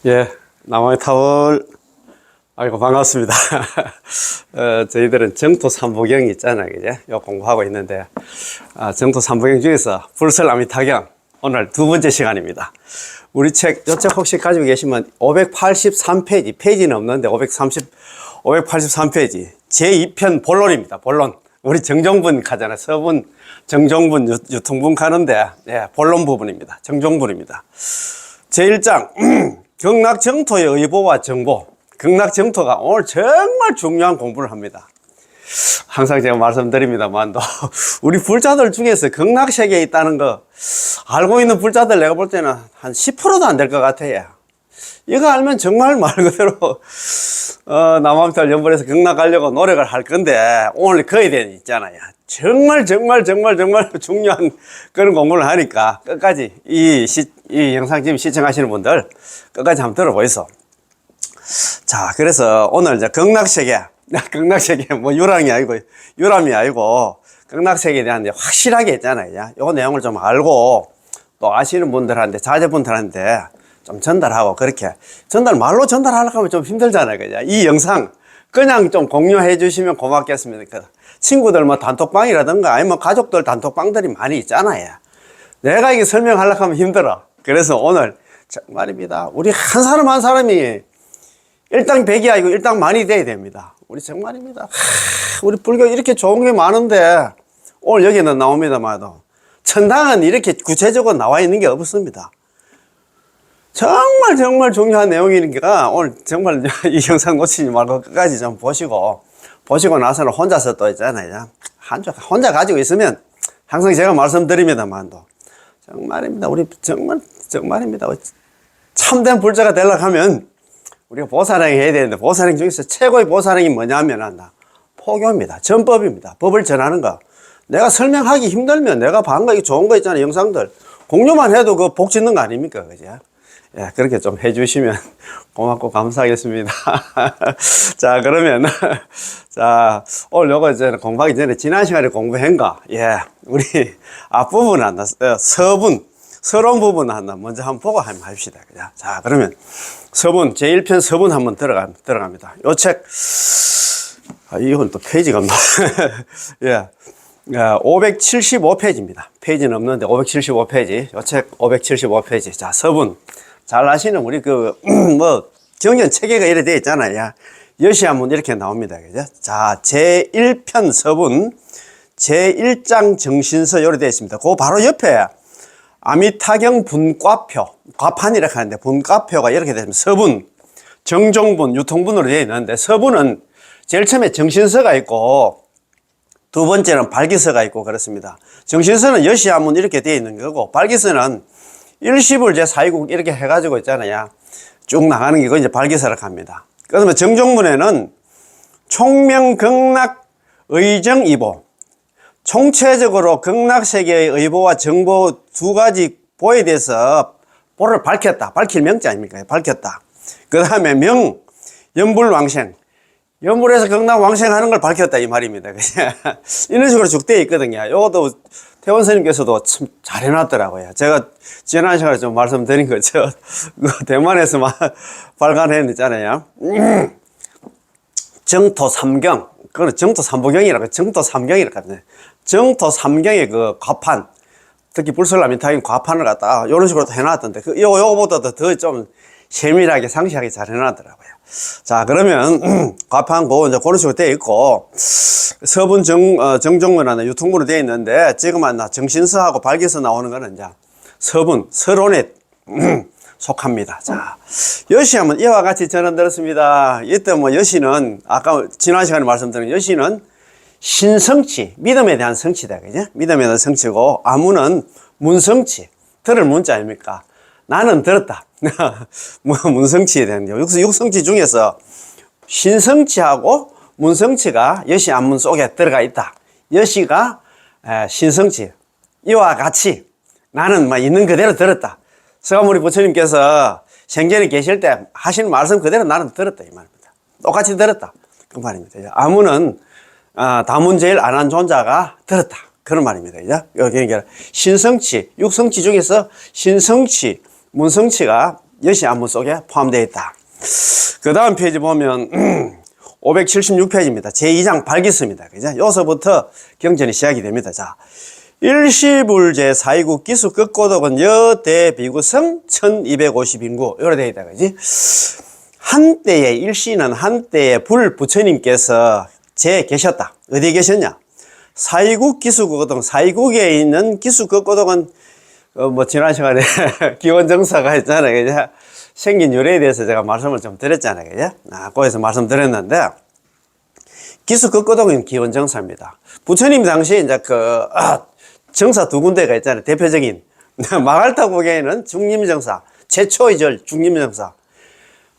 예, 남한의 타월. 아이고, 반갑습니다. 저희들은 정토 삼보경 있잖아요. 그죠? 요 공부하고 있는데, 정토 삼보경 중에서 불설아미타경, 오늘 두 번째 시간입니다. 우리 요 책 혹시 가지고 계시면 583페이지, 페이지는 없는데 583페이지, 제2편 본론입니다. 본론. 우리 정종분 가잖아요. 서분, 정종분, 유통분 가는데, 예, 본론 부분입니다. 정종분입니다. 제1장, 극락정토의 의보와 정보. 극락정토가 오늘 정말 중요한 공부를 합니다. 항상 제가 말씀드립니다만도 우리 불자들 중에서 극락세계에 있다는 거 알고 있는 불자들 내가 볼 때는 한 10%도 안 될 것 같아요. 이거 알면 정말 말 그대로 남아미탈 연불에서 극락 가려고 노력을 할 건데, 오늘 그에 대한 있잖아요. 정말 중요한 그런 공부를 하니까 끝까지 이 영상 지금 시청하시는 분들 끝까지 한번 들어보이소. 자, 그래서 오늘 이제 극락세계 뭐 유람이 아니고 극락세계에 대한 이제 확실하게 있잖아요. 요 내용을 좀 알고 또 아시는 분들한테, 자제분들한테 좀 전달하고, 그렇게 말로 전달하려고 하면 좀 힘들잖아요. 그죠? 이 영상 그냥 좀 공유해 주시면 고맙겠습니다. 친구들 뭐 단톡방이라든가 아니면 가족들 단톡방들이 많이 있잖아요. 내가 이게 설명하려고 하면 힘들어. 그래서 오늘 정말입니다. 우리 한 사람이 일당백이 아니고 일당만이 돼야 됩니다. 우리 정말입니다. 우리 불교 이렇게 좋은 게 많은데 오늘 여기는 나옵니다만도 천당은 이렇게 구체적으로 나와 있는 게 없습니다. 정말 중요한 내용이니까 오늘 정말 이 영상 놓치지 말고 끝까지 좀 보시고 나서는 혼자서 또 있잖아요. 혼자 가지고 있으면 항상 제가 말씀드립니다만도 정말입니다. 우리 정말입니다. 참된 불자가 되려고 하면 우리가 보살행 해야 되는데, 보살행 중에서 최고의 보살행이 뭐냐면 포교입니다. 전법입니다. 법을 전하는 거. 내가 설명하기 힘들면 내가 방금 좋은 거 있잖아요. 영상들 공유만 해도 그 복 짓는 거 아닙니까? 그죠? 예, 그렇게 좀 해주시면 고맙고 감사하겠습니다. 자, 그러면, 자, 오늘 요거 이제 공부하기 전에 지난 시간에 공부한 거, 예, 우리 앞부분 한다, 서론 부분 한다, 먼저 한번 보고 한번 합시다. 그죠? 자, 그러면 서분, 제1편 서분 한번 들어갑니다. 요 책, 이건 또 페이지가 없나? 예. 575페이지입니다. 페이지는 없는데 575페이지. 요 책 575페이지. 자, 서분. 잘 아시는 우리 정연 체계가 이래 되어 있잖아요. 여시하면 이렇게 나옵니다. 그죠? 자, 제1편 서분, 제1장 정신서 요래 되어 있습니다. 그 바로 옆에 아미타경 분과표, 과판이라고 하는데 분과표가 이렇게 되어 있습니다. 서분, 정종분, 유통분으로 되어 있는데, 서분은 제일 처음에 정신서가 있고 두 번째는 발기서가 있고 그렇습니다. 정신서는 여시하면 이렇게 되어 있는 거고, 발기서는 일시불 제4위국 이렇게 해가지고 있잖아요. 쭉 나가는 게 이제 발기서라고 합니다. 그러면 정종문에는 총명 극락 의정 이보, 총체적으로 극락세계의 의보와 정보 두 가지 보에 대해서 보를 밝혔다. 밝힐 명자 아닙니까? 밝혔다. 그 다음에 명, 연불왕생, 연불에서 극락 왕생하는 걸 밝혔다 이 말입니다. 이런 식으로 쭉 되어 있거든요. 요것도 태원 스님께서도 참 잘 해놨더라고요. 제가 지난 시간에 좀 말씀드린 거죠. 대만에서 발간해냈잖아요. 정토 삼경, 그거는 정토 삼보경이라고, 정토 삼경이라고 하거든요. 정토 삼경의 그 과판, 특히 불설아미타경 과판을 갖다 이런 식으로 해놨던데, 요거보다도 더 좀 세밀하게 상세하게 잘 해놨더라고요. 자, 그러면 과판 그거 이제 그런 식으로 되어 있고, 서분 정종문이나 유통문으로 되어 있는데, 지금은 정신서하고 발기서 나오는 거는 이제 서론에 속합니다. 자, 여시하면 이와 같이 전언 들었습니다. 이때 여시는 아까 지난 시간에 말씀드린 여시는 신성치, 믿음에 대한 성치다, 그죠? 믿음에 대한 성치고, 아무는 문성치, 들을 문자 아닙니까? 나는 들었다. 문성치에 대한 게. 육성치 중에서 신성치하고 문성치가 여시 안문 속에 들어가 있다. 여시가 신성치, 이와 같이 나는 있는 그대로 들었다. 서가모니 부처님께서 생전에 계실 때 하시는 말씀 그대로 나는 들었다 이 말입니다. 똑같이 들었다 그 말입니다. 아무는 다문 제일 안한 존자가 들었다 그런 말입니다. 그러니까 신성치, 육성치 중에서 신성치, 문성치가 여시 안문 속에 포함되어 있다. 그 다음 페이지 보면 576페이지입니다. 제2장 발기습니다. 그죠? 여기서부터 경전이 시작이 됩니다. 자, 일시불제 사이국 기수 끝고독은 여대비구성 1250인구 요래 되어 있다. 그지? 한때에 일시는 한때에 불 부처님께서 제 계셨다. 어디에 계셨냐? 사이국 기수거동, 사이국에 있는 기수거동은 뭐 지난 시간에 기원정사가 있잖아요. 그죠? 생긴 유래에 대해서 제가 말씀을 좀 드렸잖아요. 그죠? 거기서 말씀드렸는데 기수거동은 기원정사입니다. 부처님 당시에 이제 정사 두 군데가 있잖아요. 대표적인 마갈타국에는 중림정사, 최초이절 중림정사.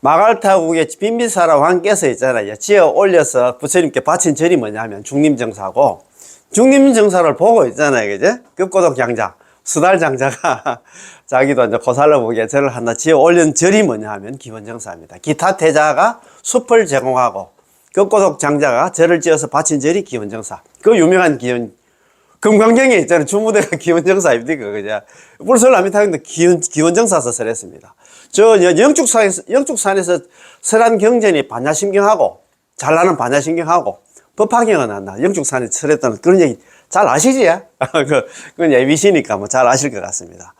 마갈타국의 빈비사라 왕께서 있잖아요. 지어 올려서 부처님께 바친 절이 뭐냐면 중림정사고, 중림정사를 보고 있잖아요. 그죠? 급고독 장자, 수달 장자가 자기도 이제 고살로 보기에 절을 하나 지어 올린 절이 뭐냐 하면 기원정사입니다. 기타 태자가 숲을 제공하고, 급고독 장자가 절을 지어서 바친 절이 기원정사. 그 유명한 금강경에 있잖아요. 주무대가 기원정사입니까? 그죠? 불설라미타경도 기원정사서 설했습니다. 영축산에서 설한 경전이 반야심경하고, 잘 나는 반야심경하고, 법화경은 안 나. 영축산에 설했던 그런 얘기 잘 아시지? 그건 예비시니까 뭐 잘 아실 것 같습니다.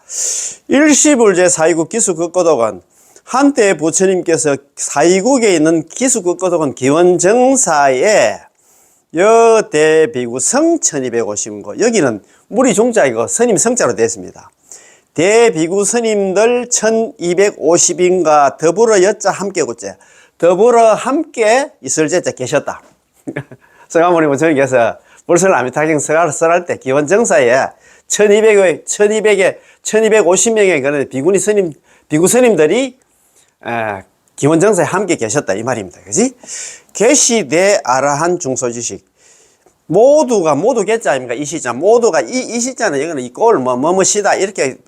일시불제 사이국 기수급고독은 한때 부처님께서 사이국에 있는 기수급고독은 기원정사에 여대비구 성 1250고, 여기는 물이 중자이고 스님 성자로 되어 있습니다. 대비구 스님들 1250인과 더불어 여자 함께 굳제, 더불어 함께 있을 제자 계셨다. 성아모니 부처님께서 불설아미타경 설할 때 기원정사에 1250명의 그런 비구 스님들이 기원정사에 함께 계셨다 이 말입니다. 그지? 계시대 아라한 중소지식. 모두 개자 아닙니까? 이 시자. 모두가 이 시자는 여기는 이 꼴 뭐시다 이렇게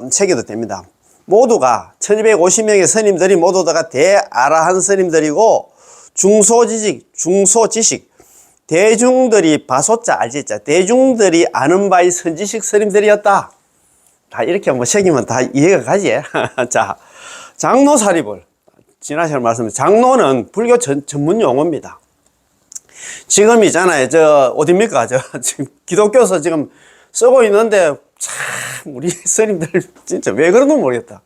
새겨도 됩니다. 모두가 1250명의 스님들이 모두 다가 대아라한 스님들이고, 중소지식 대중들이 바소자 알지자 대중들이 아는 바의 선지식 스님들이었다. 다 이렇게 뭐 새기면 다 이해가 가지. 자, 장로 사립을 지난 시간에 말씀드린 장로는 불교 전문 용어입니다. 지금 있잖아요. 어딥니까? 지금 기독교에서 지금 쓰고 있는데, 참, 우리 스님들 진짜 왜 그런지 모르겠다.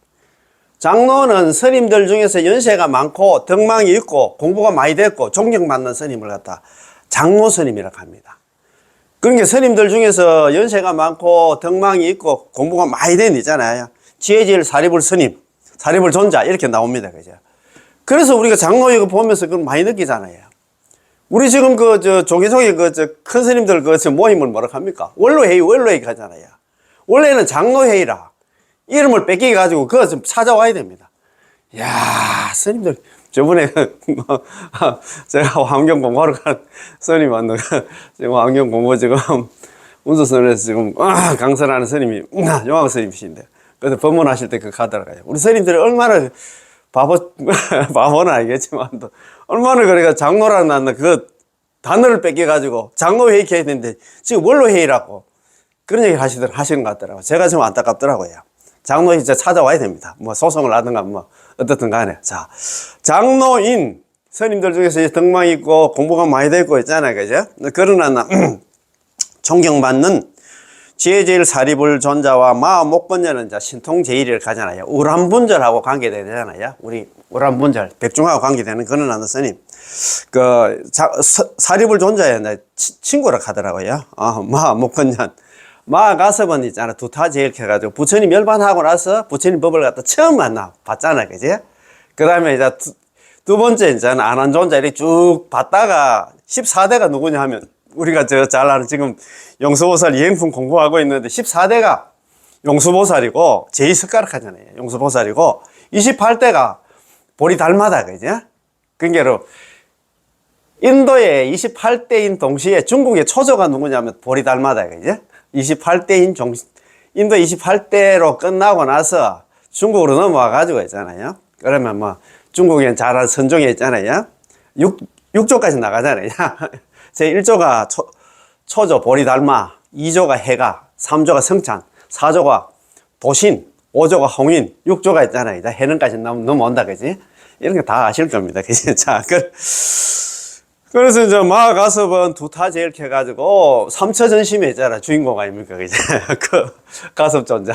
장로는 스님들 중에서 연세가 많고, 덕망이 있고, 공부가 많이 됐고, 존경받는 스님을 갖다 장로 스님이라고 합니다. 그러니까 스님들 중에서 연세가 많고, 덕망이 있고, 공부가 많이 된 있잖아요. 지혜질 사리불 스님, 사리불 존자, 이렇게 나옵니다. 그죠? 그래서 우리가 장로 이거 보면서 그걸 많이 느끼잖아요. 우리 지금 조계종의 큰 스님들 모임을 뭐라고 합니까? 원로회의 하잖아요. 원래는 장로회의라. 이름을 뺏기가지고 그거 좀 찾아와야 됩니다. 야 스님들, 저번에 제가 환경 공부하러 간 스님 왔는데, 지금 환경 공부 지금 운수선에서 지금 강설하는 스님이 용학 스님이신데, 그래서 법문하실 때 가더라고요. 우리 스님들이 얼마나 바보는 알겠지만, 또, 얼마나 그러니까 장로라는 나는 그 단어를 뺏겨가지고 장로회의 해야 되는데, 지금 원로회의라고 그런 얘기를 하시는 것 같더라고요. 제가 좀 안타깝더라고요. 장로회의 진짜 찾아와야 됩니다. 뭐 소송을 하든가 뭐, 어떻든 간에. 자, 장로인 스님들 중에서 덕망이 있고, 공부가 많이 되고 있잖아요. 그죠? 그러나, 존경받는 지혜제일 사리불 존자와 마목건자는 신통제일을 가잖아요. 우람분절하고 관계되잖아요. 우리 우람분절, 백중하고 관계되는 그런 하는 스님. 사리불 존자의 친구라 하더라고요. 마목건자. 마가섭은 있잖아. 두타제일 해가지고 부처님 열반하고 나서 부처님 법을 갖다 처음 봤잖아. 그지? 그 다음에 이제 두 번째 이제는 안한존자 이렇게 쭉 봤다가 14대가 누구냐 하면, 우리가 잘 아는 지금 용수보살 이행품 공부하고 있는데 14대가 용수보살이고 제2석가락 하잖아요. 용수보살이고 28대가 보리달마다. 그죠? 그러니까 인도의 28대인 동시에 중국의 초조가 누구냐면 보리달마다. 그죠? 28대인 인도 28대로 끝나고 나서 중국으로 넘어와 가지고 있잖아요. 그러면 뭐 중국에 잘 아는 선종에 있잖아요. 6조까지 나가잖아요. 제1조가 초조 보리달마, 2조가 해가, 3조가 성찬, 4조가 도신, 5조가 홍인, 6조가 있잖아요. 이제 해능까지 넘어온다, 그지? 이런 거 다 아실 겁니다, 그지? 자, 그래서 이제 마가섭은 두타제 이렇게 해가지고 삼처전심에 있잖아. 주인공 아닙니까, 그지? 그 가섭존자.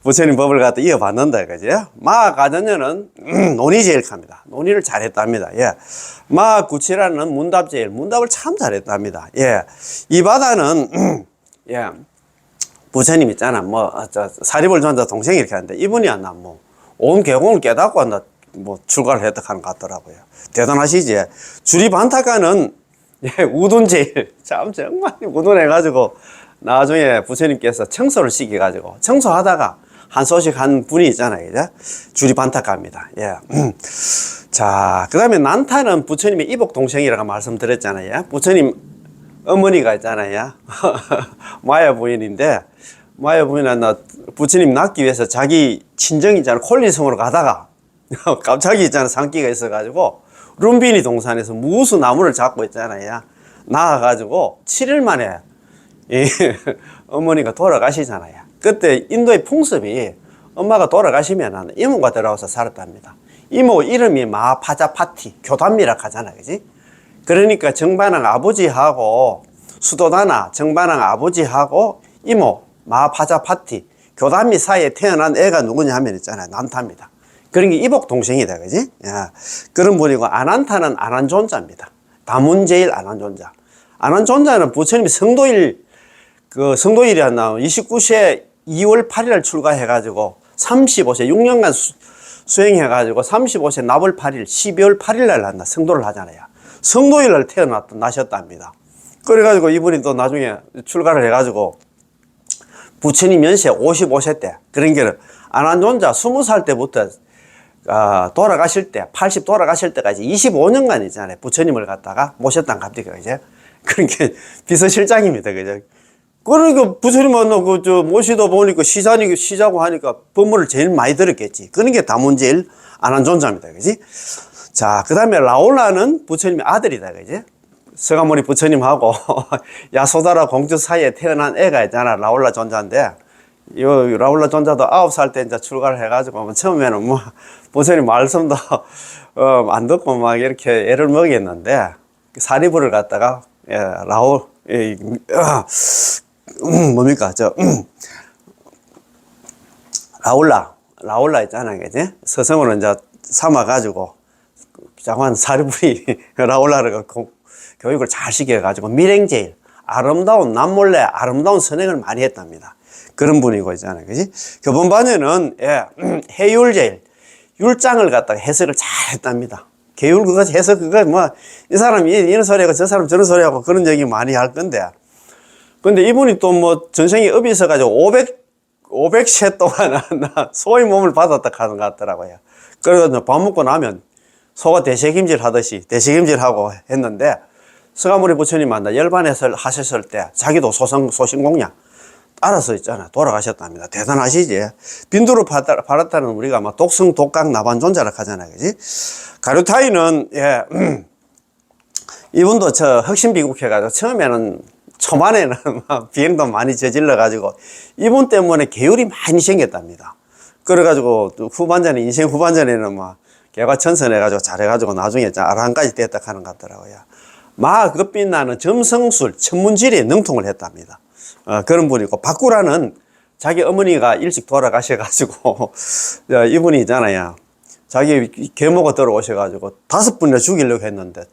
부처님 법을 갖다 이어받는다, 그지? 마가전녀는 논의 제일 합니다. 논의를 잘했답니다. 예. 마구치라는 문답제일, 문답을 참 잘했답니다. 예. 이 바다는, 예. 부처님 있잖아. 사리불 존자 동생 이렇게 하는데, 이분이 안 나, 온 계공을 깨닫고 한다. 출가를 했다 하는 것 같더라고요. 대단하시지? 주리반타가는, 예, 우둔제일. 참, 정말 우둔해가지고, 나중에 부처님께서 청소를 시켜가지고, 청소하다가 한 소식 한 분이 있잖아요. 이제? 주리반타가입니다. 예. 자, 그 다음에 난타는 부처님의 이복 동생이라고 말씀드렸잖아요. 부처님 어머니가 있잖아요. 마야 부인인데, 마야 부인은 부처님 낳기 위해서 자기 친정이 있잖아. 콜리성으로 가다가, 갑자기 있잖아. 산기가 있어가지고, 룸비니 동산에서 무수 나무를 잡고 있잖아요. 나와가지고, 7일 만에, 어머니가 돌아가시잖아요. 그때 인도의 풍습이 엄마가 돌아가시면 이모가 들어와서 살았답니다. 이모 이름이 마파자파티, 교담미라 하잖아. 그지? 그러니까 정반왕 아버지하고, 수도다나 정반왕 아버지하고, 이모, 마파자파티, 교담미 사이에 태어난 애가 누구냐 하면 있잖아요. 난타입니다. 그런 게 이복 동생이다, 그지? 야, 그런 분이고, 아난타는 아난존자입니다. 다문제일 아난존자. 아난존자는 부처님이 성도일이 안 나온 29세 2월 8일 출가해가지고, 35세, 6년간 수행해가지고, 35세 나벌 8일, 12월 8일 날 성도를 하잖아요. 성도일 날 나셨답니다. 그래가지고 이분이 또 나중에 출가를 해가지고, 부처님 연세 55세 때, 그런 게 아난존자 20살 때부터 돌아가실 때, 80 돌아가실 때까지 25년간 있잖아요. 부처님을 갖다가 모셨단 갑니까, 이제? 그런 게 비서실장입니다, 그죠? 그러니까 부처님 만나고, 모시다 보니까 시자고 하니까 법문을 제일 많이 들었겠지. 그런 게 다문제일 아난존자입니다, 그지? 자, 그 다음에 라올라는 부처님의 아들이다, 그지? 서가모니 부처님하고 야소다라 공주 사이에 태어난 애가 있잖아. 라올라 존자인데, 이 라올라 존자도 9살 때 이제 출가를 해가지고, 처음에는 부처님 말씀도, 안 듣고 막 이렇게 애를 먹였는데, 사리불을 갖다가, 예, 뭡니까, 라올라 있잖아요. 그지? 서성으로 이제 삼아가지고, 장관 사리불이 라올라를 교육을 잘 시켜가지고, 밀행제일, 아름다운, 남몰래 아름다운 선행을 많이 했답니다. 그런 분이고 있잖아요. 그지? 교본반에는, 예, 해율제일, 율장을 갖다가 해석을 잘 했답니다. 계율 해석 이 사람이 이런 소리하고 저 사람 저런 소리하고 그런 얘기 많이 할 건데. 근데 이분이 또 전생에 업이 있어가지고 500세 동안 소의 몸을 받았다 하는 것 같더라고요. 그래가지고 밥 먹고 나면 소가 대세김질 하듯이 대세김질하고 했는데, 서가모니 부처님 만나 열반에서 하셨을 때 자기도 소신공양 따라서 있잖아. 돌아가셨답니다. 대단하시지? 빈두로 팔았다는 우리가 독성, 독각, 나반존자라 하잖아요. 그지? 가류타이는, 예, 이분도 흑심비국해가지고 처음에는 초반에는 비행도 많이 저질러가지고 이분 때문에 계율이 많이 생겼답니다. 그래가지고 인생 후반전에는 개과천선해가지고 잘해가지고 나중에 아라한까지 됐다 하는 것 같더라고요. 급빛나는 점성술, 천문지리에 능통을 했답니다. 그런 분이고, 바꾸라는 자기 어머니가 일찍 돌아가셔가지고, 이분이 있잖아요. 자기 계모가 들어오셔가지고 5분이나 죽이려고 했는데,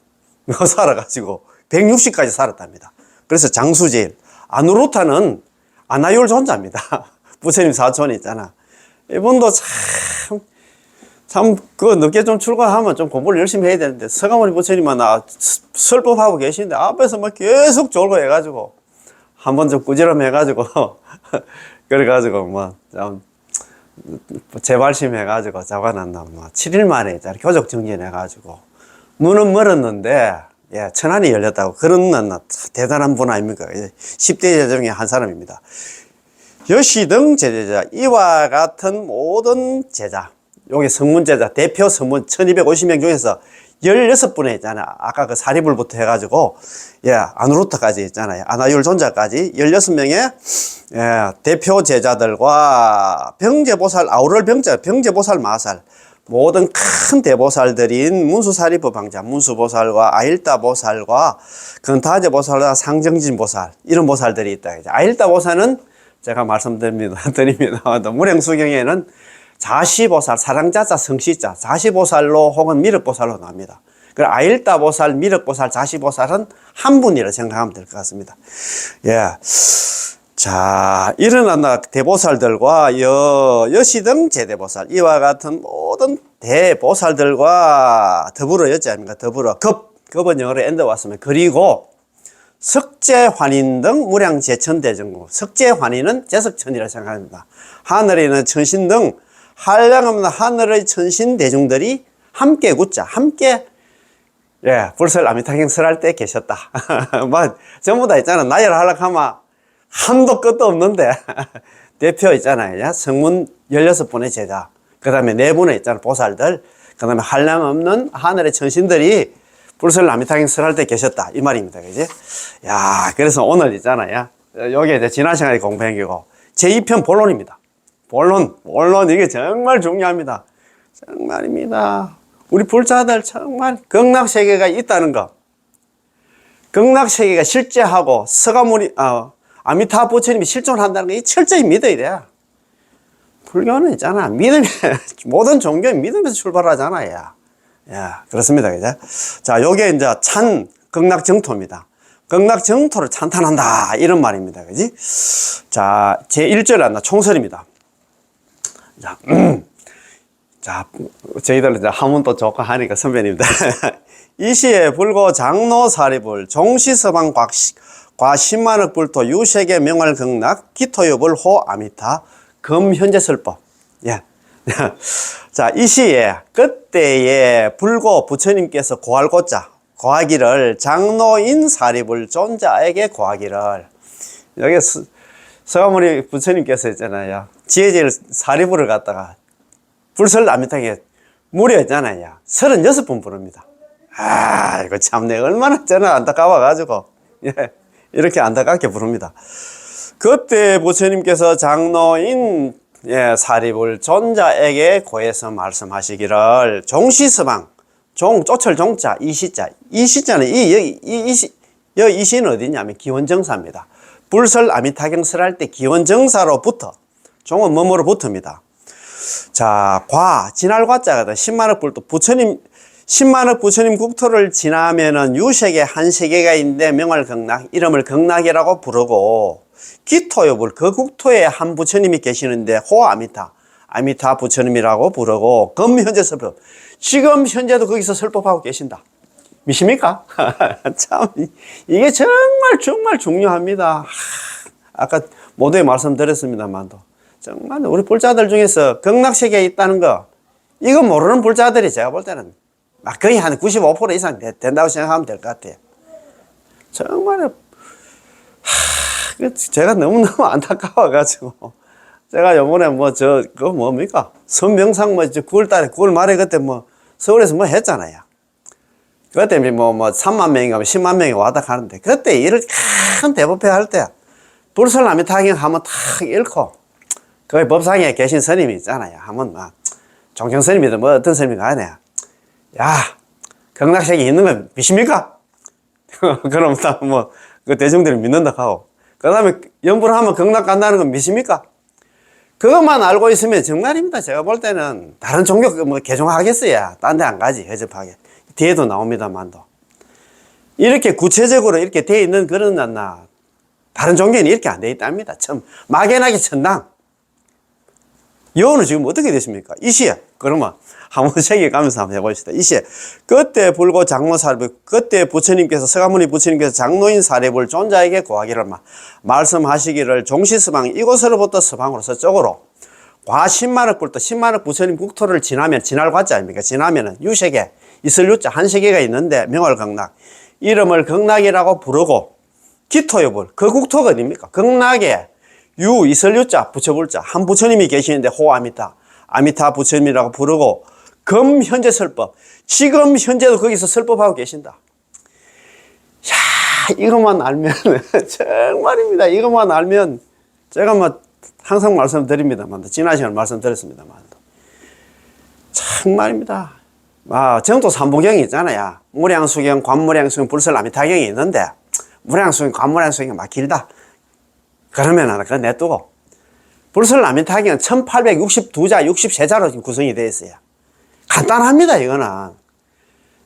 살아가지고 160까지 살았답니다. 그래서 장수제일. 아누루타는 아나율 존자입니다. 부처님 사촌이 있잖아. 이분도 늦게 좀 출가하면 좀 공부를 열심히 해야 되는데, 서가모니 부처님은 설법하고 계시는데, 앞에서 계속 졸고 해가지고, 한번 좀 꾸지람 해가지고, 그래가지고, 재발심 해가지고, 잡아놨나, 7일 만에 교적 정진해가지고, 눈은 멀었는데, 예, 천안이 열렸다고. 그런 대단한 분 아닙니까? 10대 제자 중에 한 사람입니다. 여시등 제자, 이와 같은 모든 제자, 여기 성문제자, 대표 성문 1250명 중에서 16분에 있잖아. 아까 그 사리불부터 해가지고, 예, 아누루트까지 있잖아요. 아나율존자까지 16명의 예, 대표 제자들과 병제보살, 아우럴 병제보살 마살, 모든 큰 대보살들인 문수사리법왕자, 문수보살과 아일다보살과 근타제보살과 상정진보살, 이런 보살들이 있다. 아일다보살은 제가 말씀드립니다. 무량수경에는 자시보살, 사랑자자, 성시자, 자시보살로 혹은 미륵보살로 나옵니다. 그 아일다보살, 미륵보살, 자시보살은 한 분이라 생각하면 될 것 같습니다. 예. 자, 일어난다 대보살들과 여시등 제대보살, 이와 같은 모든 대보살들과 더불어 였지 아닙니까? 더불어 급은 영어로 엔드 왔으면 그리고 석재환인 등 무량제천대전국, 석재환인은 제석천이라 생각합니다. 하늘에 있는 천신 등 한량없는 하늘의 천신 대중들이 함께 굳자, 함께 예, 불설 아미타경 설할 때 계셨다. 뭐 전부 다 있잖아. 나열하려고 하면 한도 끝도 없는데 대표 있잖아요. 성문 16분의 제자, 그 다음에 4분의 있잖아 보살들, 그 다음에 한량없는 하늘의 천신들이 불설 아미타경 설할 때 계셨다 이 말입니다. 그지? 야, 그래서 오늘 있잖아요. 요게 이제 지난 시간에 공부한 거고 제2편 본론입니다. 본론 이게 정말 중요합니다. 정말입니다. 우리 불자들 정말 극락세계가 있다는 거, 극락세계가 실제하고 서가모니 아미타 부처님이 실존한다는 거 철저히 믿어야 돼. 불교는 있잖아, 믿음이 모든 종교는 믿음에서 출발하잖아요. 야, 그렇습니다. 그죠? 자, 요게 이제 찬 극락정토입니다. 극락정토를 찬탄한다 이런 말입니다. 그지? 자, 제1절 한다 총설입니다. 자, 자, 저희들 이제 한문도 좋고 하니까 선배님들. 이시에 불고 장로 사리불 종시서방 과십만억 불토 유색의 명활 극락 기토유불 호 아미타 금현재설법. 예. 자, 이 시에 그때에 불고 부처님께서 고하기를 장로인 사리불 존자에게 고하기를. 여기 서가모니 부처님께서 있잖아요. 지혜제일 사리불을 갖다가 불설 아미타게 무려 있잖아요. 36번 부릅니다. 아, 이거 참, 내가 얼마나 저는 안타까워가지고, 예, 이렇게 안타깝게 부릅니다. 그때 부처님께서 장로인, 예, 사리불 존자에게 고해서 말씀하시기를, 종시서방, 쫓을 종자, 이시자. 이시자는, 이시는 어디냐면 기원정사입니다. 불설 아미타경설 할 때 기원정사로부터, 종은 뭐뭐로 붙습니다. 자, 진할 과자거든. 10만억 불도 부처님, 10만억 부처님 국토를 지나면은 유색의 한 세계가 있는데 명할 극락, 이름을 극락이라고 부르고, 기토요불, 그 국토에 한 부처님이 계시는데 아미타 부처님이라고 부르고, 금현재설법, 지금 현재도 거기서 설법하고 계신다. 믿습니까? 참, 이게 정말 중요합니다. 아까 모두에 말씀드렸습니다만도. 정말 우리 불자들 중에서 극락세계에 있다는 거, 이거 모르는 불자들이 제가 볼 때는 거의 한 95% 이상 된다고 생각하면 될 것 같아요. 정말 제가 너무너무 안타까워가지고 제가 요번에 그거 뭡니까? 선명상 9월 말에 그때 서울에서 했잖아요. 그때 3만 명인가 10만 명이 와다 가는데, 그때 일을 큰 대법회 할 때 불설 아미타경 하면 탁 읽고, 거기 법상에 계신 스님이 있잖아요. 하면 종경 스님이든 어떤 스님이 가냐. 야, 극락세계 있는 거 믿습니까? 그럼 다 그 대중들이 믿는다 하고. 그 다음에 연불을 하면 극락 간다는 거 믿습니까? 그것만 알고 있으면 정말입니다. 제가 볼 때는 다른 종교 개종하겠어요. 딴 데 안 가지, 허접하게. 뒤에도 나옵니다만도. 이렇게 구체적으로 이렇게 돼 있는 그런 다른 종교는 이렇게 안 돼 있답니다. 참, 막연하게 천당. 여호는 지금 어떻게 됐습니까? 이 시에, 그러면 한번 새겨가면서 한번 해봅시다. 이 시에, 그때 불고 장로사리불, 그때 부처님께서, 서가모니 부처님께서 장로인 사리불 존자에게 고하기를 말씀하시기를, 종시서방, 이곳으로부터 서방으로 서쪽으로, 10만억 불도 10만억 부처님 국토를 지나면, 지날 과자 아닙니까? 지나면은 유색에, 있을 유자, 한 세계가 있는데, 명월 극락, 이름을 극락이라고 부르고, 기토유불, 그 국토가 어딥니까? 극락에, 있을 유자, 부처불자, 한 부처님이 계시는데, 아미타 부처님이라고 부르고, 금 현재 설법. 지금 현재도 거기서 설법하고 계신다. 야, 이것만 알면 정말입니다. 이것만 알면 제가 뭐 항상 말씀드립니다만, 지난 시간에 말씀드렸습니다만, 정말입니다. 정도 삼부경이 있잖아요. 무량수경, 관무량수경, 불설나미타경이 있는데, 무량수경, 관무량수경이 막 길다. 그러면 그거 내두고, 불설나미타경은 1862자, 63자로 구성이 되어 있어요. 간단합니다,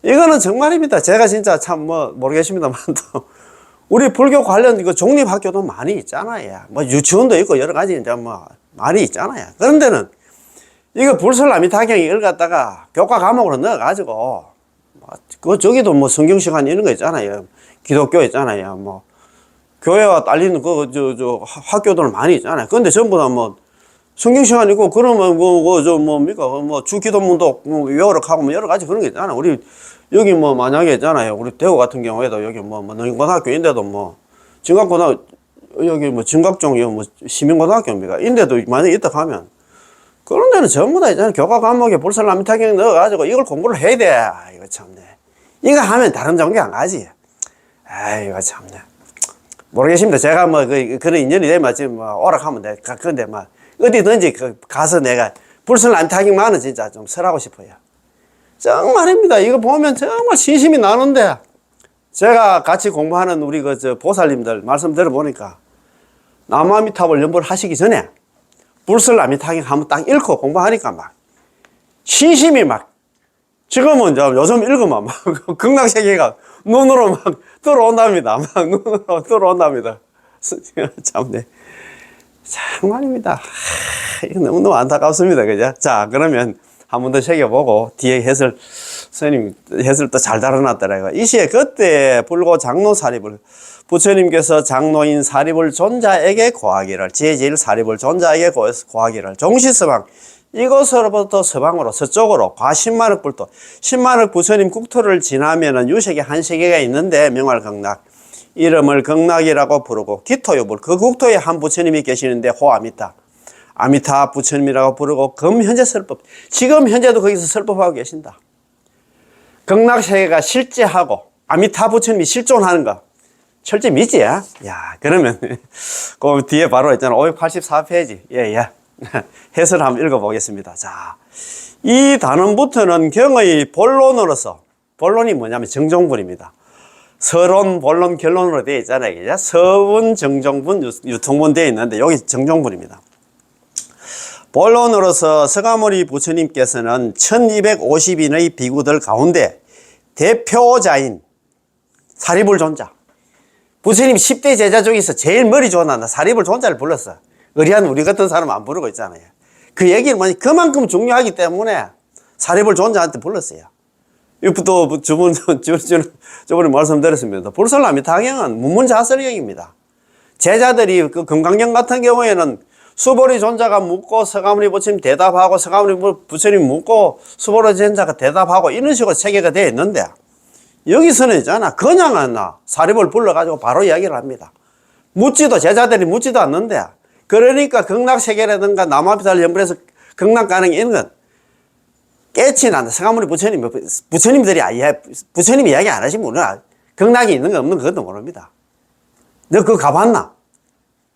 이거는 정말입니다. 제가 진짜 참 모르겠습니다만, 또, 우리 불교 관련 이거 종립학교도 많이 있잖아요. 유치원도 있고 여러 가지 이제 많이 있잖아요. 그런데는 이거 불설나미타경 이걸 갖다가 교과 과목으로 넣어가지고, 저기도 성경 시간 이런 거 있잖아요. 기독교 있잖아요. 교회와 딸리는 학교들 많이 있잖아요. 근데 전부 다 성경 시간 있고, 그러면 주기도문도 외우락하고 여러 가지 그런 게 있잖아요. 우리 여기 만약에 있잖아요. 우리 대구 같은 경우에도 여기 농인고등학교인데도 진각고등학교, 여기 진각종, 시민고등학교입니까? 인데도 만약에 있다 하면, 그런 데는 전부 다 있잖아요. 교과 과목에 불설나미타경 넣어가지고 이걸 공부를 해야 돼. 이거 참네. 이거 하면 다른 종교 안 가지. 이거 참네. 모르겠습니다. 제가 그런 인연이 되면 지금 오락하면 돼. 근데 어디든지 가서 내가 불설나미타경만은 진짜 좀 설하고 싶어요. 정말입니다. 이거 보면 정말 신심이 나는데, 제가 같이 공부하는 우리 보살님들 말씀 들어보니까, 남아미탑을 연불 하시기 전에, 불설나미타경 한번 딱 읽고 공부하니까 신심이 지금은 요즘 읽으면 극락세계가 눈으로 들어온답니다. 눈으로 들어온답니다. 참네. 정말입니다. 이거 너무너무 안타깝습니다. 그죠? 자, 그러면 한 번 더 새겨보고, 뒤에 스님 해설 또 잘 달아놨더라고요. 이 시에 그때 불고 장로 사립을, 부처님께서 장로인 사립을 존자에게 고하기를, 제일 사립을 존자에게 고하기를, 종시서방, 이곳으로부터 서방으로, 서쪽으로, 과 10만억 불도, 10만억 부처님 국토를 지나면은 유색이 한 세계가 있는데, 명활극락, 이름을 극락이라고 부르고, 기토유불, 그 국토에 한 부처님이 계시는데, 호아미타, 아미타 부처님이라고 부르고, 금현재 설법, 지금 현재도 거기서 설법하고 계신다. 극락세계가 실제하고, 아미타 부처님이 실존하는 거, 철저히 믿지? 야, 그러면, 그 뒤에 바로 있잖아. 584페이지. 해설 한번 읽어보겠습니다. 자, 이 단원부터는 경의 본론으로서, 본론이 뭐냐면 정종분입니다. 서론, 본론, 결론으로 되어 있잖아요. 그죠? 서분, 정종분, 유통분 되어 있는데, 여기 정종분입니다. 본론으로서 서가모니 부처님께서는 1250인의 비구들 가운데 대표자인 사리불존자, 부처님 10대 제자 중에서 제일 머리 좋은 사리불존자를 불렀어. 의리한 우리 같은 사람 안 부르고 있잖아요. 그 얘기는 뭐니? 그만큼 중요하기 때문에 사리불존자한테 불렀어요. 이것도 저번에 말씀드렸습니다. 불설나미타경은 문문자설경입니다. 제자들이 그 금강경 같은 경우에는 수보리 존자가 묻고 서가모니 부처님 대답하고, 서가모니 부처님 묻고 수보리 존자가 대답하고, 이런 식으로 체계가 되어 있는데, 여기서는 있잖아, 그냥 사립을 불러가지고 바로 이야기를 합니다. 제자들이 묻지도 않는데, 그러니까 극락세계라든가 남아비탈 연불에서 극락 가는 이런 건 깨치 난다. 서가모니 부처님들이 부처님이 이야기 안 하시면 우리가 극락이 있는 거 없는 그것도 모릅니다. 너 그거 가봤나?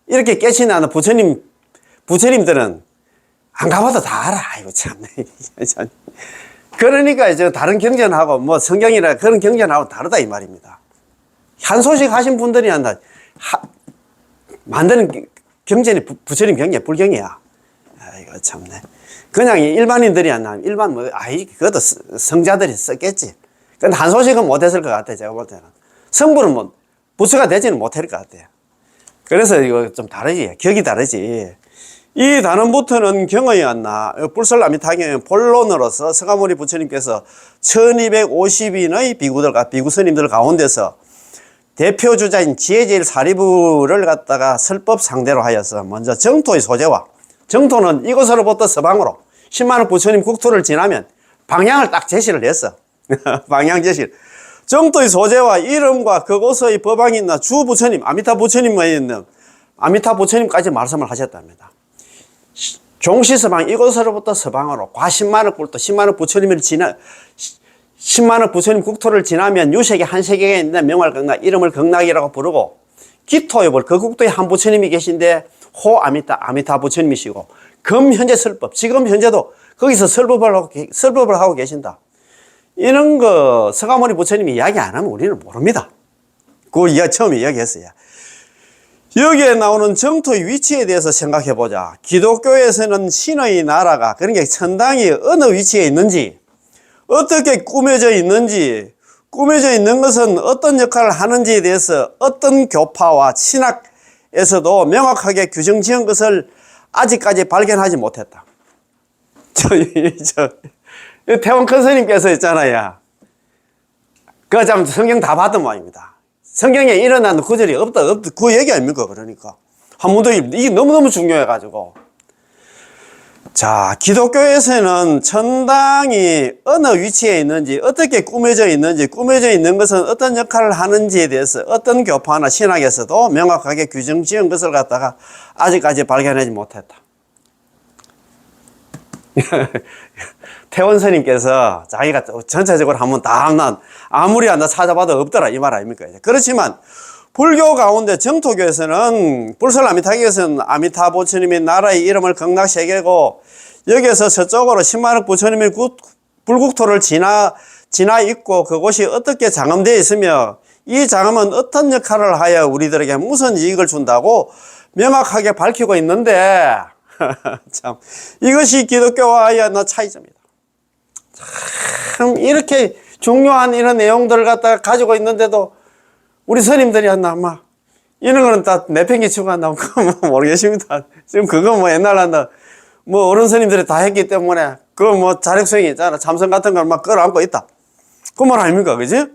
이렇게 깨치 나는 부처님들은 안 가봐도 다 알아. 아이고, 참네. 그러니까 이제 다른 경전하고 성경이나 그런 경전하고 다르다 이 말입니다. 한 소식 하신 분들이 만드는 경전이 부처님 경이야, 불경이야. 아이고, 참네. 그냥 일반인들이 안 나면 그것도 성자들이 썼겠지. 근데 한 소식은 못했을 것 같아, 제가 볼 때는. 성부는 부처가 되지는 못할 것 같아요. 그래서 이거 좀 다르지. 격이 다르지. 이 단원부터는 경의 불설나미타경의 본론으로서 서가모니 부처님께서 1250인의 비구 스님들 가운데서 대표주자인 지혜제일 사리부를 갖다가 설법 상대로 하여서 먼저 정토의 소재와, 정토는 이곳으로부터 서방으로 10만억 부처님 국토를 지나면 방향을 딱 제시를 했어. 방향 제시를. 정토의 소재와 이름과 그곳의 법왕이 있나 주 부처님, 아미타 부처님까지 말씀을 하셨답니다. 종시서방 이곳으로부터 서방으로 과 10만억 굴도 10만억 부처님을 지나 10만억 부처님 국토를 지나면 유색이 한 세계가 있는데 명월 극락 이름을 극락이라고 부르고 기토여볼 그 국토에 한 부처님이 계신데 호 아미타 부처님이시고 금 현재 설법 지금 현재도 거기서 설법을 하고 계신다. 이런 거 서가모니 부처님이 이야기 안 하면 우리는 모릅니다. 그 이야기 처음에 이야기했어요. 여기에 나오는 정토의 위치에 대해서 생각해 보자. 기독교에서는 신의 나라가 그러니까 천당이 어느 위치에 있는지 어떻게 꾸며져 있는지 꾸며져 있는 것은 어떤 역할을 하는지에 대해서 어떤 교파와 신학에서도 명확하게 규정 지은 것을 아직까지 발견하지 못했다. 태원 큰 스님께서 있잖아요. 그 참 성경 다 받은 모양입니다. 성경에 일어난 구절이 없다. 그 얘기 아닙니까? 그러니까. 한 번 더, 이게 너무너무 중요해가지고. 자, 기독교에서는 천당이 어느 위치에 있는지, 어떻게 꾸며져 있는지, 꾸며져 있는 것은 어떤 역할을 하는지에 대해서 어떤 교파나 신학에서도 명확하게 규정 지은 것을 갖다가 아직까지 발견하지 못했다. 태원 스님께서 자기가 전체적으로 한번 다 아무리 안 찾아봐도 없더라 이 말 아닙니까? 그렇지만 불교 가운데 정토교에서는 불설아미타교에서는 아미타 부처님의 나라의 이름을 극락세계고 여기에서 서쪽으로 10만억 부처님의 불국토를 지나 있고 그곳이 어떻게 장엄되어 있으며 이 장엄은 어떤 역할을 하여 우리들에게 무슨 이익을 준다고 명확하게 밝히고 있는데 참 이것이 기독교와의 차이점이다. 참 이렇게 중요한 이런 내용들을 갖다가 가지고 있는데도 우리 스님들이 아마 이런 거는 다 내팽개치고 한다고 그거 모르겠습니다. 지금 그거 뭐 옛날 한다 뭐 어른 스님들이 다 했기 때문에 그거 뭐 자력성이 있잖아. 참선 같은 걸 막 끌어안고 있다. 그 말 아닙니까? 그지?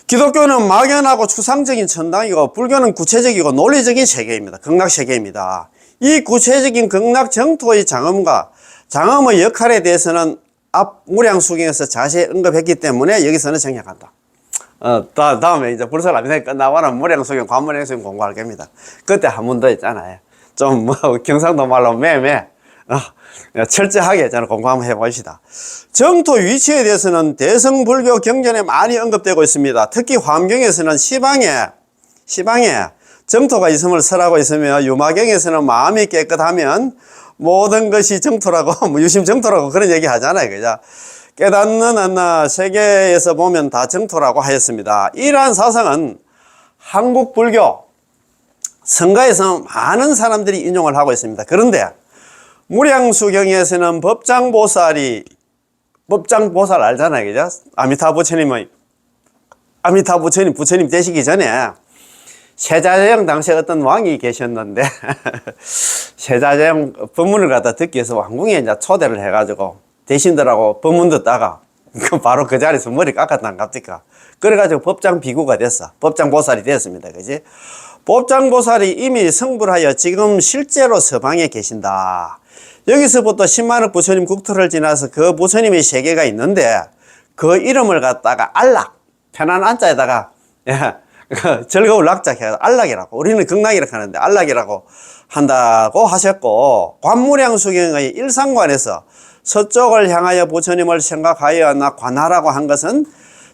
기독교는 막연하고 추상적인 천당이고 불교는 구체적이고 논리적인 세계입니다. 극락 세계입니다. 이 구체적인 극락 정토의 장엄의 역할에 대해서는 앞 무량수경에서 자세히 언급했기 때문에 여기서는 정리한다. 다음에 이제 불설아미타가 끝나고는 무량수경, 관무량수경 공부할 겁니다. 그때 한 번 더 있잖아요. 좀 뭐 경상도 말로 철저하게 저는 공부 한번 해봅시다. 정토 위치에 대해서는 대성불교 경전에 많이 언급되고 있습니다. 특히 화엄경에서는 시방에 정토가 있음을 설하고 있으며 유마경에서는 마음이 깨끗하면 모든 것이 정토라고 유심 정토라고 그런 얘기 하잖아요. 그죠? 깨닫는 세계에서 보면 다 정토라고 하였습니다. 이러한 사상은 한국 불교 성가에서 많은 사람들이 인용을 하고 있습니다. 그런데 무량수경에서는 법장보살 알잖아요. 그죠? 아미타 부처님 되시기 전에 세자재영 당시에 어떤 왕이 계셨는데 세자재영 법문을 갖다 듣기 위해서 왕궁에 이제 초대를 해가지고 대신들하고 법문 듣다가 바로 그 자리에서 머리 깎았다 안 갑니까? 그래가지고 법장 비구가 됐어. 법장 보살이 됐습니다. 그지? 법장 보살이 이미 성불하여 지금 실제로 서방에 계신다. 여기서부터 10만억 부처님 국토를 지나서 그 부처님의 세계가 있는데 그 이름을 갖다가 안락, 편한 안자에다가 즐거운 락자해서 안락이라고, 우리는 극락이라고 하는데 안락이라고 한다고 하셨고, 관무량수경의 일상관에서 서쪽을 향하여 부처님을 생각하여 관하라고 한 것은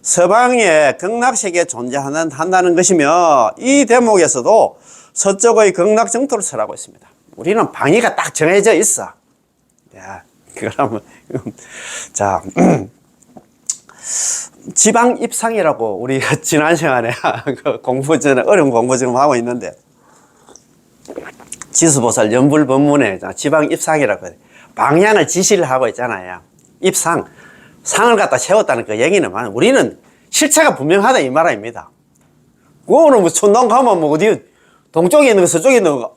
서방의 극락세계에 존재한다는 것이며, 이 대목에서도 서쪽의 극락 정토를 설하고 있습니다. 우리는 방위가 딱 정해져 있어. 그러면 자 지방 입상이라고 우리 지난 시간에 어려운 공부 지금 하고 있는데, 지수보살 연불법문에 지방 입상이라고 해요. 방향을 지시를 하고 있잖아요. 입상, 상을 갖다 세웠다는 그 얘기는 우리는 실체가 분명하다 이 말입니다. 그거는 뭐 천당 가면 뭐 어디 동쪽에 있는 거 서쪽에 있는 거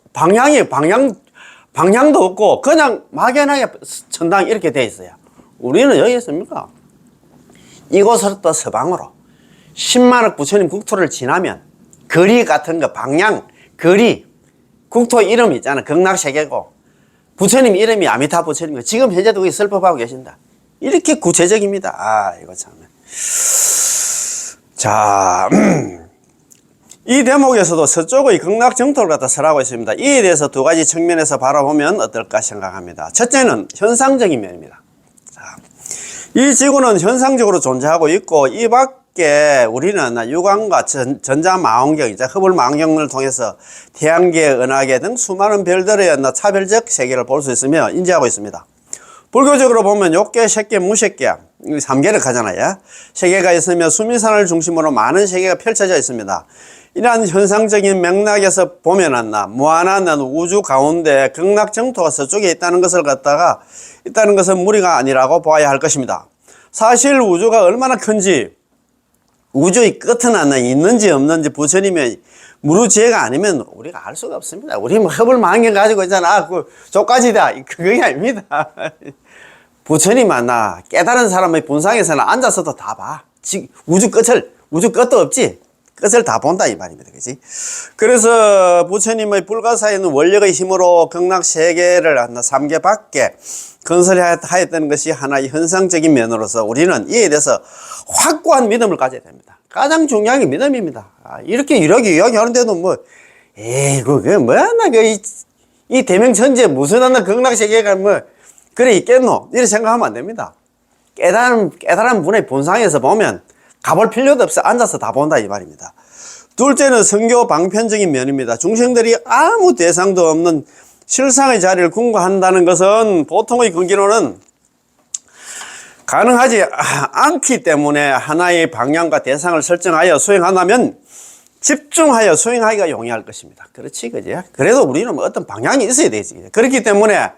방향도 없고 그냥 막연하게 천당 이렇게 돼 있어요. 우리는 여기 있습니까? 이곳으로부터 서방으로 10만억 부처님 국토를 지나면 거리 같은 거, 방향, 거리, 국토 이름이 있잖아. 극락세계고 부처님 이름이 아미타 부처님이고 지금 현재도 거기 설법하고 계신다. 이렇게 구체적입니다. 이거 참. 자, 이 대목에서도 서쪽의 극락정토를 갖다 설하고 있습니다. 이에 대해서 두 가지 측면에서 바라보면 어떨까 생각합니다. 첫째는 현상적인 면입니다. 자, 이 지구는 현상적으로 존재하고 있고 이 밖에 우리는 유광과 전자망원경, 허블망원경을 통해서 태양계, 은하계 등 수많은 별들의 차별적 세계를 볼 수 있으며 인지하고 있습니다. 불교적으로 보면 욕계, 색계, 무색계 3계를 하잖아요. 세계가 있으며 수미산을 중심으로 많은 세계가 펼쳐져 있습니다. 이러한 현상적인 맥락에서 보면 무한한 우주 가운데 극락정토가 서쪽에 있다는 것을 있다는 것은 무리가 아니라고 봐야 할 것입니다. 사실 우주가 얼마나 큰지, 우주의 끝은 있는지 없는지 부처님의 무르지혜가 아니면 우리가 알 수가 없습니다. 우리 허블망원경 가지고 있잖아. 저까지다. 그게 아닙니다. 부처님 깨달은 사람의 분상에서는 앉아서도 다 봐. 우주 끝도 없지. 끝을 다 본다 이 말입니다. 그지? 그래서 부처님의 불가사의는 원력의 힘으로 극락 세계를 3계 밖에 건설하였다는 것이 하나의 현상적인 면으로서 우리는 이에 대해서 확고한 믿음을 가져야 됩니다. 가장 중요한 게 믿음입니다. 이렇게 이야기하는데도 그게 뭐야, 이 대명천지에 무슨 극락 세계가 그래 있겠노? 이렇게 생각하면 안 됩니다. 깨달은 분의 본상에서 보면 가볼 필요도 없어. 앉아서 다 본다 이 말입니다. 둘째는 성교 방편적인 면입니다. 중생들이 아무 대상도 없는 실상의 자리를 궁구한다는 것은 보통의 근기로는 가능하지 않기 때문에 하나의 방향과 대상을 설정하여 수행한다면 집중하여 수행하기가 용이할 것입니다. 그렇지, 그지? 그래도 우리는 어떤 방향이 있어야 되지. 그렇기 때문에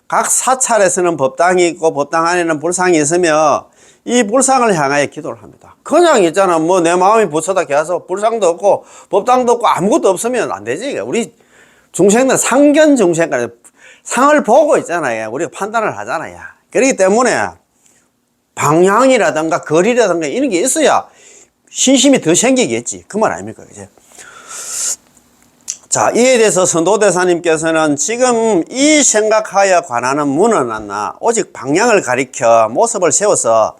각 사찰에서는 법당이 있고 법당 안에는 불상이 있으며 이 불상을 향하여 기도를 합니다. 그냥 있잖아. 내 마음이 부처다 계속 불상도 없고 법당도 없고 아무것도 없으면 안 되지. 우리 중생들 상견 중생까지 상을 보고 있잖아요. 우리가 판단을 하잖아요. 그렇기 때문에 방향이라든가 거리라든가 이런 게 있어야 신심이 더 생기겠지. 그 말 아닙니까? 이제. 자, 이에 대해서 선도대사님께서는 지금 이 생각하여 관하는 문은 오직 방향을 가리켜 모습을 세워서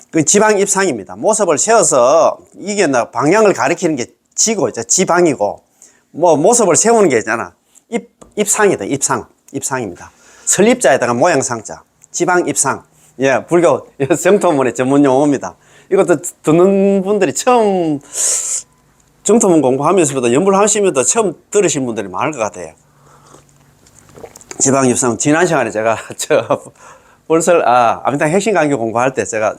그 지방 입상입니다. 모습을 세워서 이게 방향을 가리키는 게 지고 지방이고 모습을 세우는 게 있잖아. 입상이다. 입상입니다. 설립자에다가 모양상자. 지방 입상. 예, 불교 정토문의 전문 용어입니다. 이것도 듣는 분들이 처음 정토문 공부하면서부터 연불하시면서 처음 들으신 분들이 많을 것 같아요. 지방 입상. 지난 시간에 제가 아미탕 핵심 강의 공부할 때 제가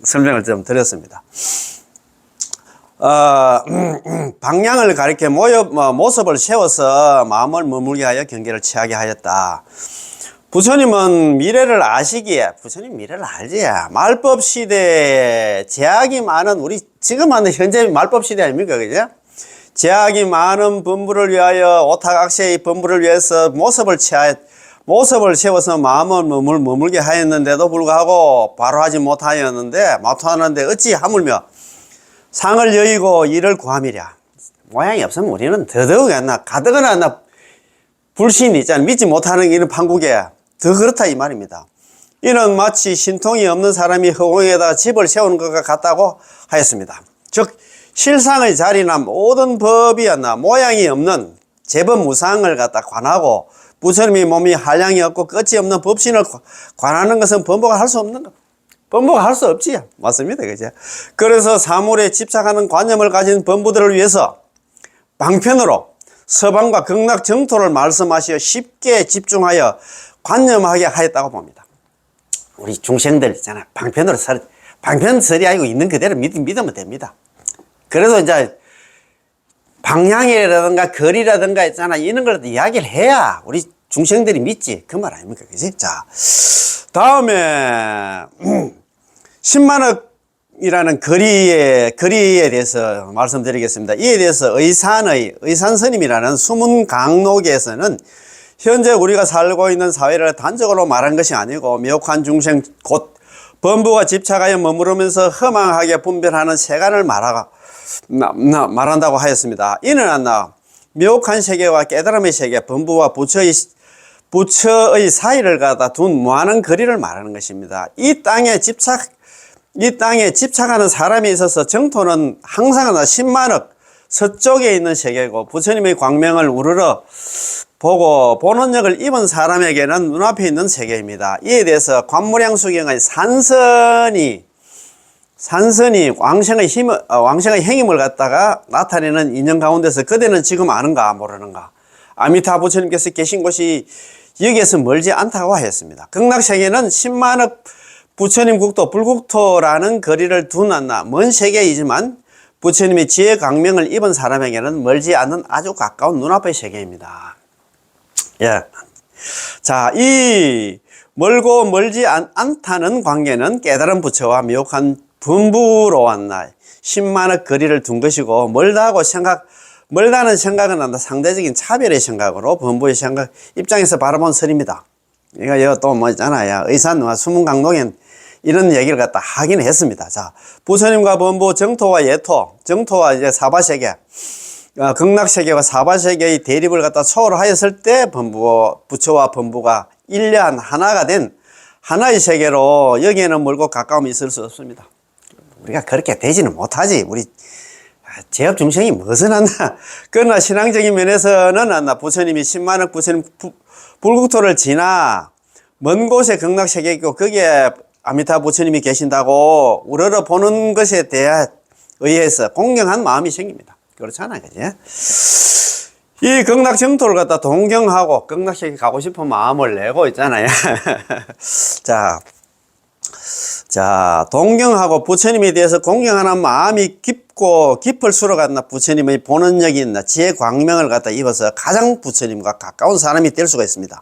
설명을 좀 드렸습니다. 방향을 가리켜 모습을 세워서 마음을 머물게 하여 경계를 취하게 하였다. 부처님은 미래를 아시기에, 부처님 미래를 알지. 말법 시대에 제약이 많은, 우리 지금 하는 현재 말법 시대 아닙니까? 그죠? 제약이 많은 범부를 위하여, 오탁악세의 범부를 위해서 모습을 세워서 마음을 머물게 하였는데도 불구하고 바로 하지 못하였는데, 어찌 하물며 상을 여의고 이를 구함이랴. 모양이 없으면 우리는 더더욱 가득은 불신이 있잖아. 믿지 못하는 이런 판국에 더 그렇다 이 말입니다. 이는 마치 신통이 없는 사람이 허공에다가 집을 세우는 것과 같다고 하였습니다. 즉 실상의 자리나 모든 법이 모양이 없는 제법무상을 갖다 관하고 부처님의 몸이 한량이 없고 끝이 없는 법신을 관하는 것은 번복할 수 없는 것. 번복할 수 없지. 맞습니다. 그죠? 그래서 사물에 집착하는 관념을 가진 범부들을 위해서 방편으로 서방과 극락 정토를 말씀하시어 쉽게 집중하여 관념하게 하였다고 봅니다. 우리 중생들 있잖아. 방편설이 아니고 있는 그대로 믿으면 됩니다. 그래도 이제 방향이라든가 거리라든가 있잖아. 이런 걸 이야기를 해야 우리 중생들이 믿지. 그 말 아닙니까? 그지? 자, 다음에 10만억이라는 거리에 대해서 말씀드리겠습니다. 이에 대해서 의산스님이라는 숨은 강록에서는 현재 우리가 살고 있는 사회를 단적으로 말한 것이 아니고 미혹한 중생 곧 범부가 집착하여 머무르면서 허망하게 분별하는 세간을 말한다고 하였습니다. 이는 미혹한 세계와 깨달음의 세계, 범부와 부처의 사이를 갖다 둔 무한한 거리를 말하는 것입니다. 이 땅에 집착하는 사람이 있어서 정토는 항상 10만억 서쪽에 있는 세계고 부처님의 광명을 우러러 보고 본원력을 입은 사람에게는 눈앞에 있는 세계입니다. 이에 대해서 관무량수경의 산선이 왕생의 행임을 갖다가 나타내는 인연 가운데서 그대는 지금 아는가 모르는가. 아미타 부처님께서 계신 곳이 여기에서 멀지 않다고 하였습니다. 극락세계는 10만억 부처님 국토 불국토라는 거리를 두는 먼 세계이지만 부처님의 지혜 광명을 입은 사람에게는 멀지 않는 아주 가까운 눈앞의 세계입니다. 예. 자, 이 멀고 멀지 않다는 관계는 깨달은 부처와 미혹한 분부로 왔나 10만억 거리를 둔 것이고 멀다는 생각은 상대적인 차별의 생각으로 분부의 생각 입장에서 바라본 설입니다. 이거 또 뭐 있잖아요. 의산와 수문강동엔 이런 얘기를 갖다 하긴 했습니다. 자, 부처님과 분부, 정토와 예토, 정토와 이제 사바세계, 극락세계와 사바세계의 대립을 갖다 초월하였을 때 부처와 분부가 일려한 하나가 된 하나의 세계로 여기에는 멀고 가까움이 있을 수 없습니다. 우리가 그렇게 되지는 못하지. 우리 제업 중생이 무엇을 한다. 그러나 신앙적인 면에서는 부처님이 10만억 부처님 불국토를 지나 먼 곳에 극락세계 있고 거기에 아미타 부처님이 계신다고 우러러 보는 것에 대해 의해서 공경한 마음이 생깁니다. 그렇잖아요. 그지? 이 극락정토를 갖다 동경하고 극락세계 가고 싶은 마음을 내고 있잖아요. 자, 동경하고 부처님에 대해서 공경하는 마음이 깊을수록 부처님의 본원력이 있나 지혜 광명을 갖다 입어서 가장 부처님과 가까운 사람이 될 수가 있습니다.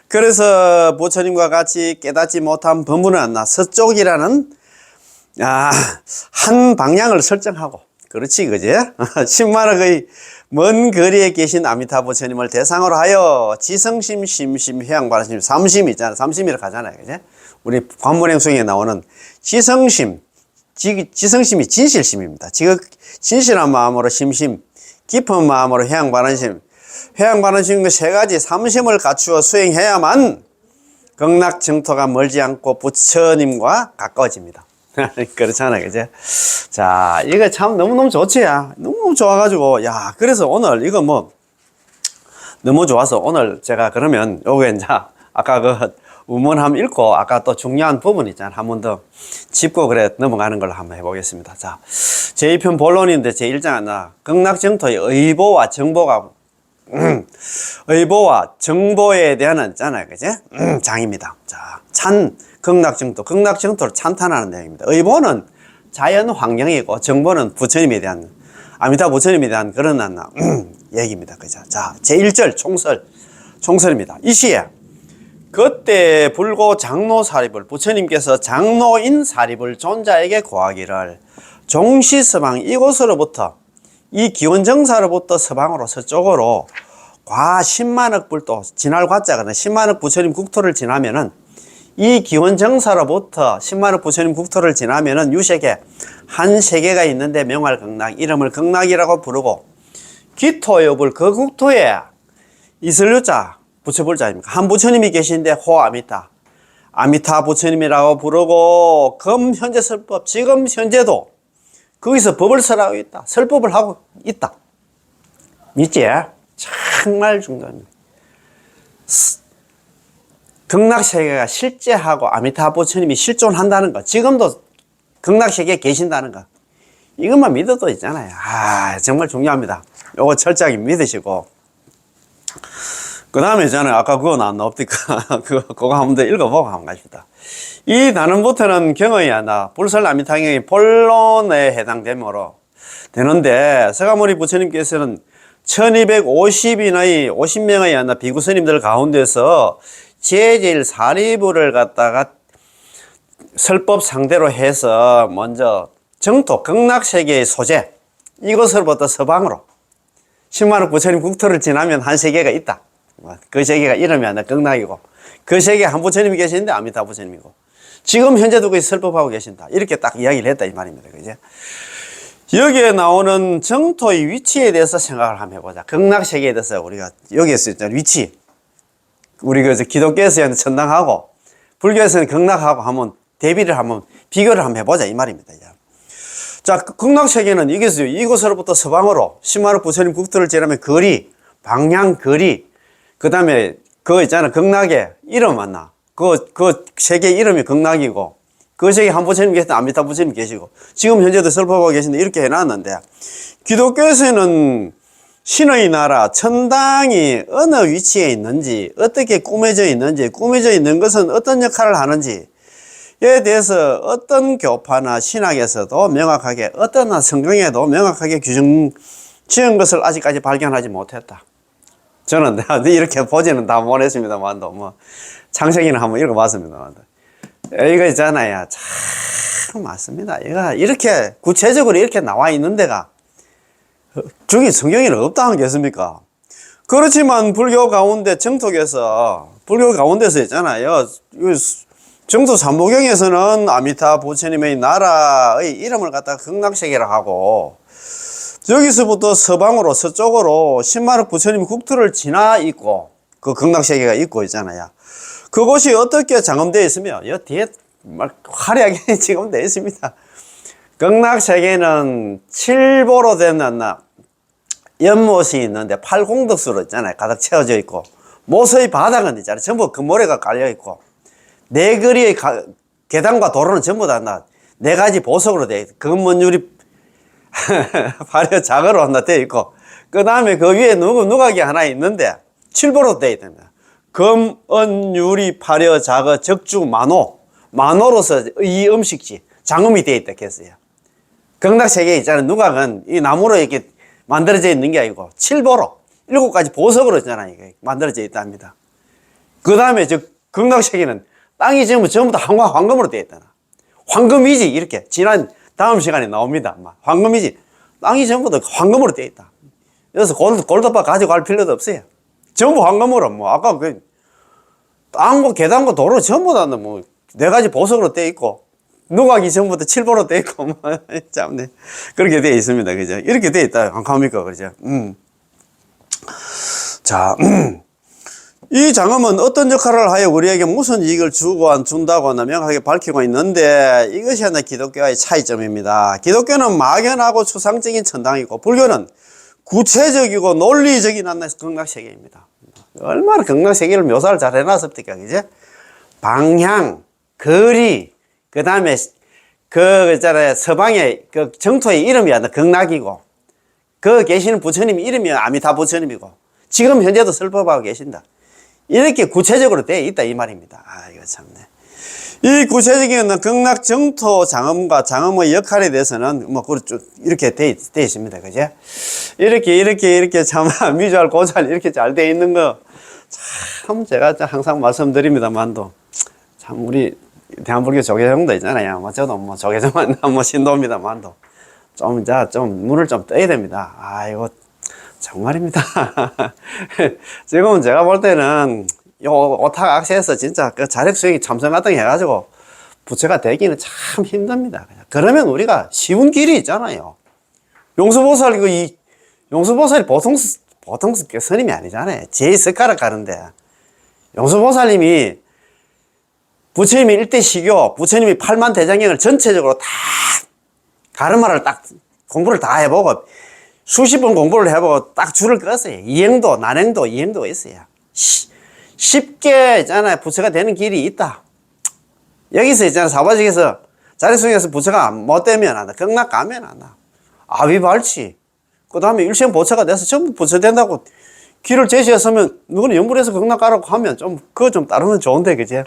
그래서 부처님과 같이 깨닫지 못한 분부는 서쪽이라는 한 방향을 설정하고 그렇지 그지? 10만억의 먼 거리에 계신 아미타 부처님을 대상으로 하여 지성심, 심심, 회양반심, 삼심 있잖아. 삼심이라고 하잖아요. 그지? 우리 관문행송에 나오는 지성심이 진실심입니다. 진실한 마음으로 심심, 깊은 마음으로 회양반심, 회양반심 그 세 가지 삼심을 갖추어 수행해야만 극락정토가 멀지 않고 부처님과 가까워집니다. 그렇잖아요. 그죠? 자, 이거 참 너무너무 좋지. 너무 좋아가지고, 야, 그래서 오늘 이거 너무 좋아서 오늘 제가 그러면 요게 이제 아까 그 우문 한번 읽고 아까 또 중요한 부분 있잖아요. 한 번 더 짚고 그래 넘어가는 걸로 한번 해보겠습니다. 자, 제2편 본론인데 제1장 하나 극락정토의 의보와 정보가 의보와 정보에 대한 있잖아요. 그지? 장입니다. 자, 극락정토를 찬탄하는 내용입니다. 의보는 자연 환경이고 정보는 부처님에 대한 아미타 부처님에 대한 그런 얘기입니다. 그죠? 자, 제1절 총설입니다. 이 시에 그때 불고 장로 사립을 부처님께서 장로인 사립을 존자에게 고하기를 종시 서방 이곳으로부터 이 기원정사로부터 서방으로 서쪽으로 과 10만억 불도 진할 과자가 10만억 부처님 국토를 지나면은 이 기원정사로부터 10만억 부처님 국토를 지나면은 유색에 한 세계가 있는데 명할 극락 이름을 극락이라고 부르고 기토엽을 그 국토에 있을 유자 붙여볼 자입니다. 한 부처님이 계신데 호아미타 아미타 부처님이라고 부르고 현재 설법 지금 현재도 거기서 법을 설하고 있다. 설법을 하고 있다. 믿지? 정말 중요합니다. 극락세계가 실제하고 아미타 부처님이 실존한다는 거, 지금도 극락세계에 계신다는 거, 이것만 믿어도 있잖아요. 정말 중요합니다. 요거 철저하게 믿으시고. 그 다음에 있잖아요. 아까 그거 나왔나 없니까? 그거 한번 더 읽어보고 한번 가십시다. 이 단원부터는 경의 불설 아미타경의 본론에 해당되므로 되는데, 서가모니 부처님께서는 1250명의 비구스님들 가운데서 제일 사리부를 갖다가 설법 상대로 해서 먼저 정토, 극락세계의 소재, 이것으로부터 서방으로 10만억 부처님 국토를 지나면 한 세계가 있다. 그 세계가 이름이 극락이고, 그 세계에 한 부처님이 계시는데 아미타 부처님이고, 지금 현재도 거기 설법하고 계신다. 이렇게 딱 이야기를 했다 이 말입니다. 그죠? 여기에 나오는 정토의 위치에 대해서 생각을 한번 해보자. 극락세계에 대해서 우리가 여기에서 있잖아요. 위치. 우리 기독교에서는 천당하고 불교에서는 극락하고 한번 대비를 한번 비교를 한번 해보자 이 말입니다. 자, 극락세계는 이것이요. 이곳으로부터 서방으로 신마루 부처님 국토를 지나면 거리, 방향 거리, 그 다음에 그거 있잖아. 극락의 이름 맞나? 그 세계 이름이 극락이고, 그 세계 한 부처님 계시다, 아미타 부처님 계시고, 지금 현재도 설법하고 계신데 이렇게 해놨는데, 기독교에서는 신의 나라, 천당이 어느 위치에 있는지, 어떻게 꾸며져 있는지, 꾸며져 있는 것은 어떤 역할을 하는지에 대해서 어떤 교파나 신학에서도 명확하게, 어떤 성경에도 명확하게 규정 지은 것을 아직까지 발견하지 못했다. 저는 이렇게 보지는 다 못했습니다만도, 뭐, 창세기는 한번 읽어봤습니다만도. 이거 있잖아요. 참 맞습니다. 이거 이렇게 구체적으로 이렇게 나와 있는 데가 저기 성경에는 없다는 게 있습니까? 그렇지만 불교 가운데 정톡에서, 불교 가운데서 있잖아요. 정토 삼보경에서는 아미타 부처님의 나라의 이름을 갖다가 극락세계라 하고, 여기서부터 서방으로, 서쪽으로 신마루 부처님 국토를 지나 있고, 그 극락세계가 있고 있잖아요. 그곳이 어떻게 장엄되어 있으며, 여 뒤에 화려하게 지금 되어 있습니다. 극락세계는 칠보로 된 연못이 있는데 팔공덕수로 있잖아요. 가득 채워져 있고, 못의 바닥은 있잖아요. 전부 금모래가 깔려 있고, 네 거리의 계단과 도로는 전부 다 네 가지 보석으로 되어 있고, 금원유리 발효 자거로 되어 있고, 그 다음에 그 위에 누각이 하나 있는데 칠보로 되어 있답니다. 금, 은, 유리, 발효, 자거, 적주, 만호로서 이 음식지 장음이 되어 있다 했어요. 극락세계에 있잖아요. 누각은 이 나무로 이렇게 만들어져 있는 게 아니고 칠보로 7가지 보석으로 있잖아요. 이게 만들어져 있답니다. 그 다음에 저 극락세계는 땅이 전부 다 황금으로 되어 있다. 황금이지 이렇게 지난 다음 시간에 나옵니다. 황금이지 땅이 전부 다 황금으로 되어 있다. 그래서 골드바 가지고 갈 필요도 없어요. 전부 황금으로 뭐 아까 그 땅과 계단과 도로 전부 다 뭐 4가지 보석으로 되어 있고 누각이 전부 다 칠보로 되어 있고 뭐 참 네. 그렇게 되어 있습니다. 그죠? 이렇게 되어 있다. 안 갑니까? 그죠? 자, 이 장엄은 어떤 역할을 하여 우리에게 무슨 이익을 준다고 명확하게 밝히고 있는데 이것이 하나 기독교와의 차이점입니다. 기독교는 막연하고 추상적인 천당이고 불교는 구체적이고 논리적인 극락세계입니다. 얼마나 극락세계를 묘사를 잘 해놨습니까? 그죠? 방향, 거리, 그 다음에 있잖아요. 서방의 그 정토의 이름이 극락이고, 그 계시는 부처님 이름이 아미타 부처님이고, 지금 현재도 설법하고 계신다. 이렇게 구체적으로 되어 있다 이 말입니다. 아, 이거 참네. 이 구체적인 극락 정토 장엄과 장엄의 역할에 대해서는 뭐 이렇게 되어 있습니다. 그죠? 이렇게 참 미주알 고잘 이렇게 잘 되어 있는 거 참 제가 항상 말씀드립니다만도 참 우리 대한불교 조계종도 있잖아요. 뭐 저도 뭐 조계종만 뭐 신도입니다만도 좀 눈을 좀 떠야 됩니다. 아, 이거 정말입니다. 지금은 제가 볼 때는 요 오탁 악세에서 진짜 그 자력 수행이 참선 같은 거 해가지고 부처가 되기는 참 힘듭니다. 그러면 우리가 쉬운 길이 있잖아요. 용수보살 용수보살이 보통 스님이 아니잖아요. 제2스카를 가는데 용수보살님이 부처님이 1대 시교, 부처님이 8만 대장경을 전체적으로 다 가르마를 딱 공부를 다 해보고 수십 번 공부를 해보고 딱 줄을 껐어요. 이행도, 난행도, 이행도가 있어요. 쉽게 있잖아요. 부처가 되는 길이 있다. 여기서 있잖아요. 사바직에서 자리수행에서 부처가 못 되면 안 돼. 극락 가면 안 돼. 아비발치. 그 다음에 일생 보처가 돼서 전부 부처 된다고 길을 제시했으면 누구는 연불해서 극락 가라고 하면 그거 좀 따르면 좋은데, 그지?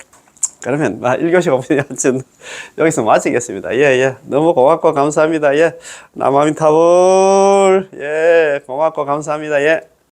그러면 1교시 여기서 마치겠습니다. 예. 너무 고맙고 감사합니다. 예. 남아민타불. 예. 고맙고 감사합니다. 예.